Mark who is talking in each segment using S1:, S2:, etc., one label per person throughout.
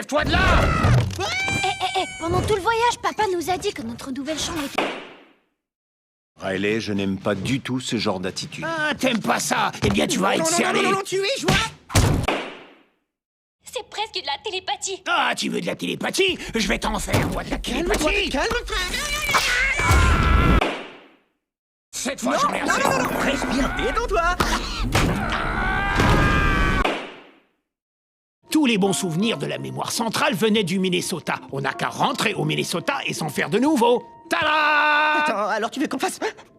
S1: Lève-toi de là!
S2: Pendant tout le voyage, papa nous a dit que notre nouvelle chambre était...
S3: Riley, je n'aime pas du tout ce genre d'attitude.
S1: Ah, t'aimes pas ça? Eh bien, tu vas être cerné.
S4: Non, tu es, je vois.
S2: C'est presque de la télépathie.
S1: Ah, tu veux de la télépathie? Je vais t'en faire, moi, de la télépathie.
S4: Calme-toi.
S1: Cette fois, j'en ai assez.
S4: Respire, détends-toi.
S1: Tous les bons souvenirs de la mémoire centrale venaient du Minnesota. On n'a qu'à rentrer au Minnesota et s'en faire de nouveau. Tada!
S4: Attends, alors tu veux qu'on fasse...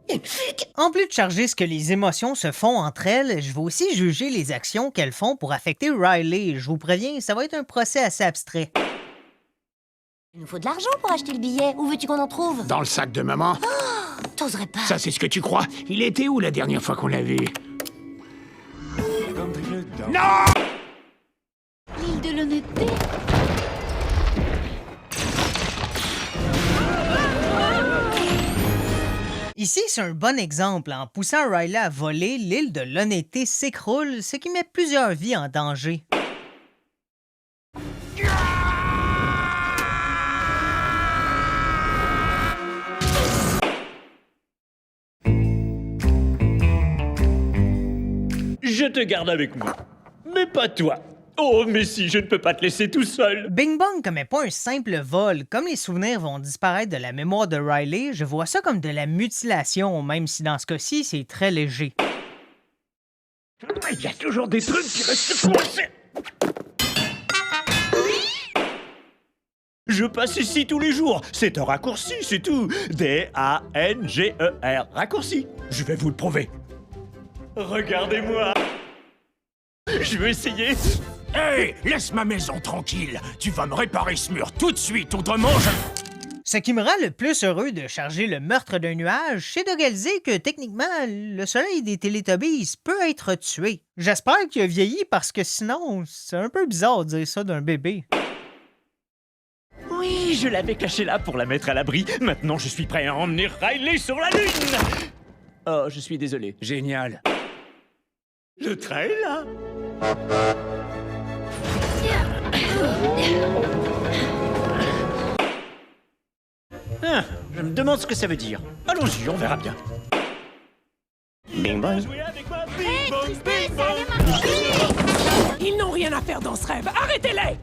S4: une fugue?
S5: En plus de charger ce que les émotions se font entre elles, je vais aussi juger les actions qu'elles font pour affecter Riley. Je vous préviens, ça va être un procès assez abstrait.
S2: Il nous faut de l'argent pour acheter le billet. Où veux-tu qu'on en trouve?
S1: Dans le sac de maman.
S2: T'oserais pas.
S1: Ça, c'est ce que tu crois. Il était où la dernière fois qu'on l'a vu? Non!
S2: L'île de l'honnêteté.
S5: Ici, c'est un bon exemple. En poussant Riley à voler, l'île de l'honnêteté s'écroule, ce qui met plusieurs vies en danger.
S6: Je te garde avec moi. Mais pas toi. Oh, mais si, je ne peux pas te laisser tout seul.
S5: Bing Bong commet pas un simple vol. Comme les souvenirs vont disparaître de la mémoire de Riley, je vois ça comme de la mutilation, même si dans ce cas-ci, c'est très léger.
S6: Il y a toujours des trucs qui restent coincés. Je passe ici tous les jours. C'est un raccourci, c'est tout. D-A-N-G-E-R. Raccourci. Je vais vous le prouver. Regardez-moi. Je vais essayer.
S1: Hey, laisse ma maison tranquille. Tu vas me réparer ce mur tout de suite, autrement je...
S5: Ce qui me rend le plus heureux de charger le meurtre d'un nuage, c'est de réaliser que techniquement, le soleil des Télétobies peut être tué. J'espère qu'il a vieilli parce que sinon, c'est un peu bizarre de dire ça d'un bébé.
S6: Oui, je l'avais cachée là pour la mettre à l'abri. Maintenant, je suis prêt à emmener Riley sur la Lune. Oh, je suis désolé.
S1: Génial.
S6: Je traîne là. Ah, je me demande ce que ça veut dire. Allons-y, on verra bien. Bing bong. Jouez avec moi, bing bong, bing bong.
S1: Ils n'ont rien à faire dans ce rêve. Arrêtez-les!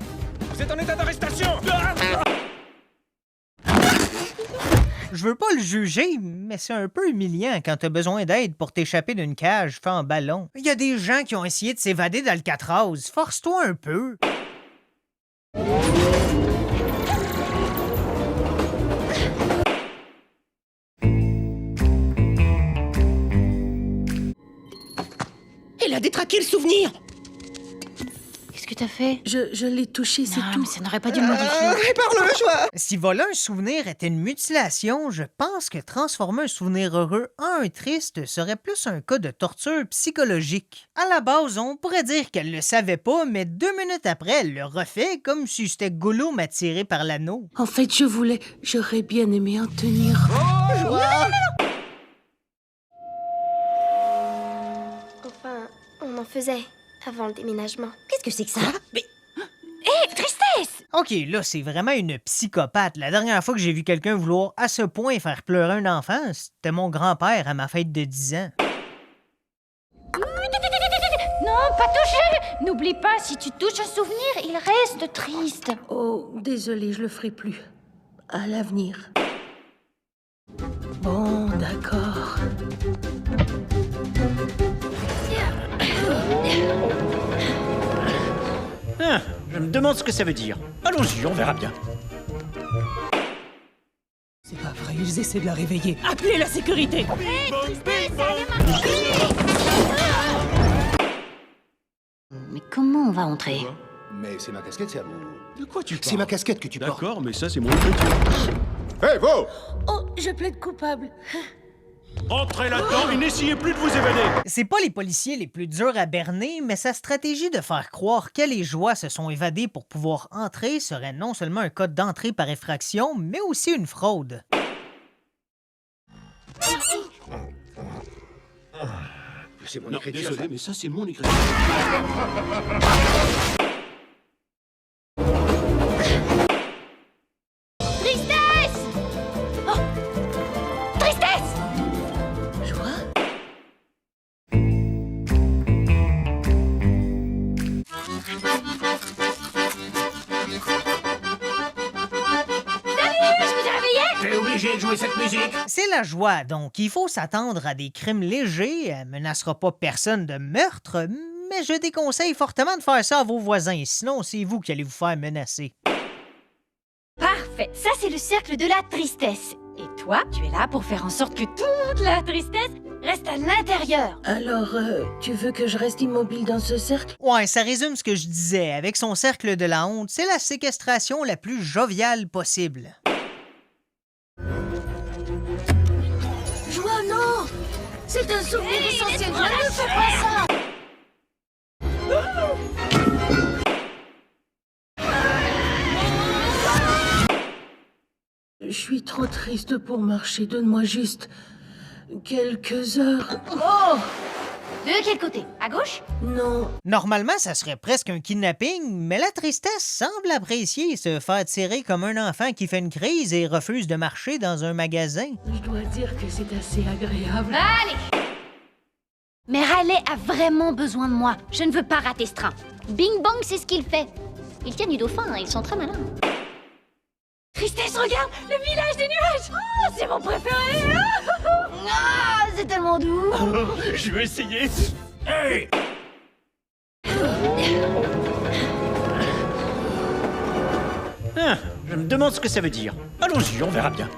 S4: Vous êtes en état d'arrestation.
S5: Je veux pas le juger, mais c'est un peu humiliant quand t'as besoin d'aide pour t'échapper d'une cage fait en ballon. Il y a des gens qui ont essayé de s'évader d'Alcatraz. Force-toi un peu.
S4: Il a détraqué le souvenir.
S2: Qu'est-ce que t'as fait?
S7: Je l'ai touché, c'est
S2: Non,
S7: tout.
S2: mais ça n'aurait pas dû le modifier.
S4: Répare-le, joie.
S5: Si voler un souvenir était une mutilation, je pense que transformer un souvenir heureux en un triste serait plus un cas de torture psychologique. À la base, on pourrait dire qu'elle le savait pas, mais 2 minutes après, elle le refait comme si c'était Gollum attiré par l'anneau.
S7: En fait, j'aurais bien aimé en tenir.
S8: Enfin, on en faisait avant le déménagement.
S2: Qu'est-ce que c'est que ça?
S4: Mais
S2: Tristesse!
S5: Ok, là, c'est vraiment une psychopathe. La dernière fois que j'ai vu quelqu'un vouloir à ce point faire pleurer un enfant, c'était mon grand-père à ma fête de 10 ans.
S2: Non, pas toucher! N'oublie pas, si tu touches un souvenir, il reste triste.
S7: Oh, désolé, je le ferai plus. À l'avenir. Bon, d'accord.
S6: Ah, je me demande ce que ça veut dire. Allons-y, on verra bien.
S4: c'est pas vrai, ils essaient de la réveiller. Appelez la sécurité.
S2: Mais comment on va entrer?
S3: Mais c'est ma casquette, c'est à vous.
S4: De quoi tu
S3: C'est ma casquette que tu portes.
S9: D'accord, mais ça, c'est mon écriture.
S3: Hé, vous!
S7: Oh, je plaide coupable.
S9: Entrez là-dedans et n'essayez plus de vous évader.
S5: C'est pas les policiers les plus durs à berner, mais sa stratégie de faire croire que les joies se sont évadées pour pouvoir entrer serait non seulement un code d'entrée par effraction, mais aussi une fraude.
S3: C'est mon
S9: Non,
S3: écriture.
S9: désolé, mais ça, c'est mon écriture.
S1: jouer cette musique?
S5: C'est la joie, donc il faut s'attendre à des crimes légers. Elle menacera pas personne de meurtre, mais je déconseille fortement de faire ça à vos voisins, sinon c'est vous qui allez vous faire menacer.
S2: Parfait. Ça, c'est le cercle de la tristesse. Et toi, tu es là pour faire en sorte que toute la tristesse reste à l'intérieur.
S7: Alors, tu veux que je reste immobile dans ce cercle?
S5: Ouais, ça résume ce que je disais. Avec son cercle de la honte, c'est la séquestration la plus joviale possible.
S7: Joie, non! C'est un souvenir essentiel. Joie, ne fais pas ça! Je suis trop triste pour marcher. Donne-moi juste quelques heures.
S2: Oh! De quel côté? À gauche?
S7: Non.
S5: Normalement, ça serait presque un kidnapping, mais la tristesse semble apprécier se faire tirer comme un enfant qui fait une crise et refuse de marcher dans un magasin.
S7: Je dois dire que c'est assez agréable.
S2: Allez! Mais Riley a vraiment besoin de moi. Je ne veux pas rater ce train. Bing Bang, c'est ce qu'il fait. Ils tiennent du dauphin, ils sont très malins. Tristesse, regarde! Le village des nuages! Oh, c'est mon préféré! Ah, c'est tellement doux!
S6: Je vais essayer.
S1: Hey!
S6: Ah, je me demande ce que ça veut dire. Allons-y, on verra bien.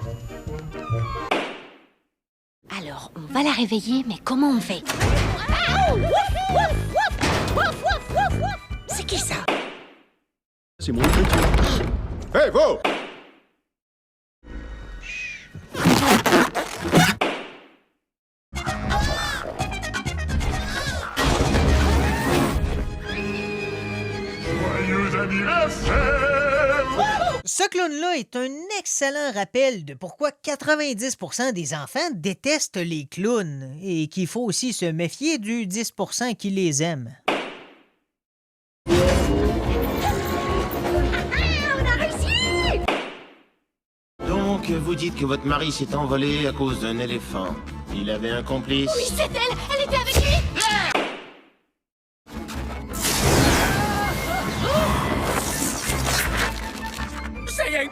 S2: Alors, on va la réveiller, mais comment on fait? C'est qui ça?
S9: C'est mon écriture. Hé, vous!
S5: Ce clown-là est un excellent rappel de pourquoi 90% des enfants détestent les clowns et qu'il faut aussi se méfier du 10% qui les aime.
S10: Donc, vous dites que votre mari s'est envolé à cause d'un éléphant. Il avait un complice?
S2: Oui, c'est elle! Elle était avec lui!
S1: Ça y est!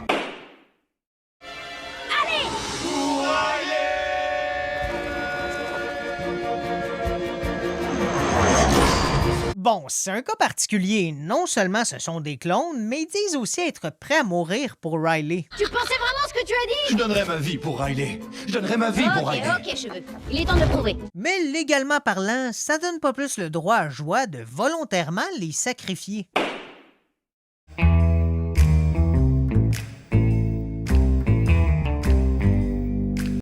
S5: Bon, c'est un cas particulier. Non seulement ce sont des clones, mais ils disent aussi être prêts à mourir pour Riley.
S2: Tu pensais vraiment ce que tu as dit?
S9: Je donnerai ma vie pour Riley. Je donnerai ma vie pour Riley.
S2: Ok, cheveux. Il est temps de le prouver.
S5: Mais légalement parlant, ça donne pas plus le droit à Joie de volontairement les sacrifier.